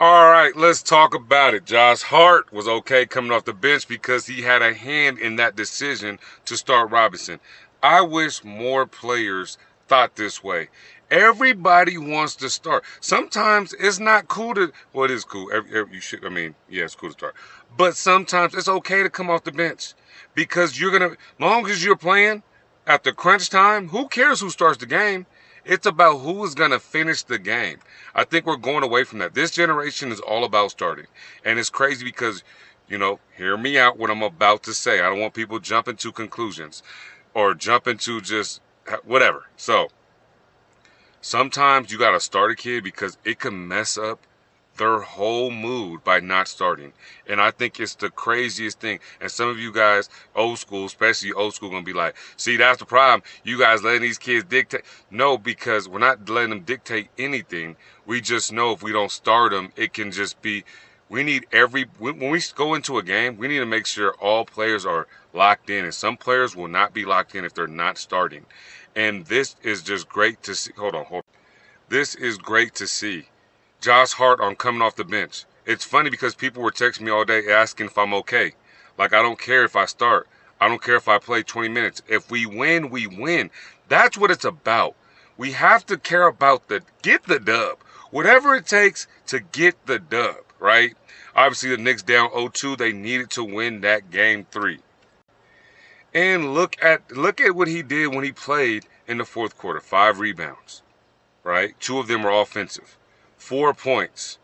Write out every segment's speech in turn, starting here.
All right, let's talk about it. Josh Hart was okay coming off the bench because he had a hand in that decision to start Robinson. I wish more players thought this way. Everybody wants to start. Sometimes it's not cool to. Well, it is cool. You should. I mean, yeah, it's cool to start. But sometimes it's okay to come off the bench because you're gonna. Long as you're playing at the crunch time, who cares who starts the game? It's about who is going to finish the game. I think we're going away from that. This generation is all about starting. And it's crazy because, hear me out what I'm about to say. I don't want people jumping to conclusions or jumping to just whatever. So sometimes you got to start a kid because it can mess up their whole mood by not starting. And I think it's the craziest thing. And some of you guys, old school, especially old school, gonna be like, see, that's the problem. You guys letting these kids dictate. No, because we're not letting them dictate anything. We just know if we don't start them, it can just be, when we go into a game, we need to make sure all players are locked in. And some players will not be locked in if they're not starting. And this is just great to see. Hold on. This is great to see. Josh Hart on coming off the bench. It's funny because people were texting me all day asking if I'm okay. Like, I don't care if I start. I don't care if I play 20 minutes. If we win, we win. That's what it's about. We have to care about get the dub. Whatever it takes to get the dub, right? Obviously, the Knicks down 0-2. They needed to win that game 3. And look at what he did when he played in the fourth quarter. 5 rebounds, right? 2 of them were offensive. 4 points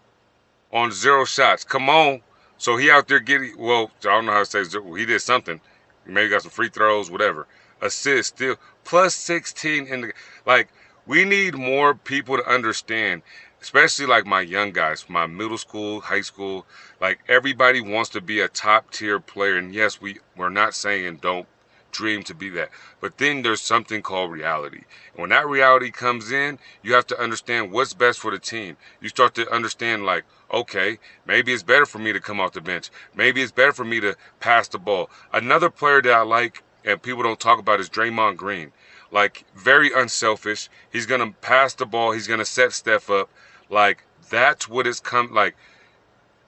on 0 shots. Come on. So he out there getting, well, I don't know how to say zero. He did something. He maybe got some free throws, whatever. Assist still. Plus 16 in the, like, we need more people to understand, especially like my young guys, my middle school, high school. Like, everybody wants to be a top tier player. And yes, we're not saying don't dream to be that, but then there's something called reality. And when that reality comes in, you have to understand what's best for the team. You start to understand, like, okay, maybe it's better for me to come off the bench. Maybe it's better for me to pass the ball. Another player that I like and people don't talk about is Draymond Green. Like, very unselfish. He's gonna pass the ball. He's gonna set Steph up. Like, that's what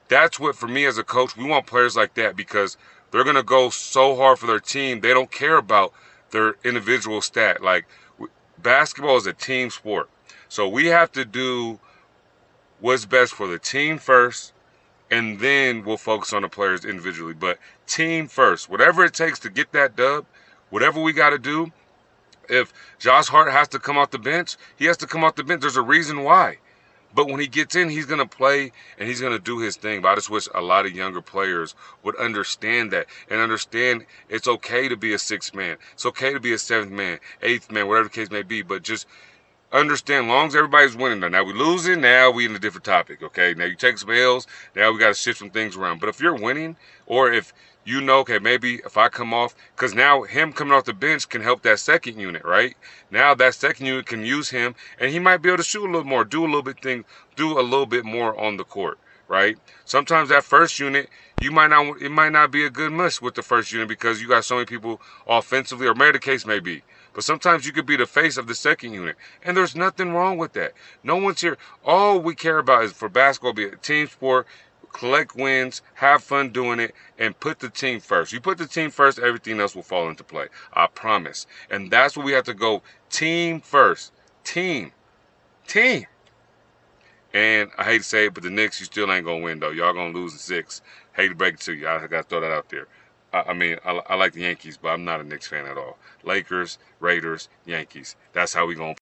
that's what, for me as a coach, we want players like that because they're going to go so hard for their team. They don't care about their individual stat. Like, basketball is a team sport. So we have to do what's best for the team first, and then we'll focus on the players individually. But team first. Whatever it takes to get that dub, whatever we got to do, if Josh Hart has to come off the bench, he has to come off the bench. There's a reason why. But when he gets in, he's going to play and he's going to do his thing. But I just wish a lot of younger players would understand that and understand it's okay to be a 6th man. It's okay to be a 7th man, 8th man, whatever the case may be. But just understand, long as everybody's winning. Now we're losing, now we in a different topic, okay? Now you take some L's, now we got to shift some things around. But if you're winning, or if okay, maybe if I come off, because now him coming off the bench can help that second unit, right? Now that second unit can use him, and he might be able to shoot a little more, do a little bit more on the court, right? Sometimes that first unit, it might not be a good mess with the first unit because you got so many people offensively, or maybe the case may be. But sometimes you could be the face of the second unit, and there's nothing wrong with that. No one's here. All we care about is for basketball be a team sport. Collect wins, have fun doing it, and put the team first. You put the team first, everything else will fall into play. I promise. And that's what we have to go. Team first. Team. And I hate to say it, but the Knicks, you still ain't going to win, though. Y'all going to lose in 6. Hate to break it to you. I got to throw that out there. I like the Yankees, but I'm not a Knicks fan at all. Lakers, Raiders, Yankees. That's how we going to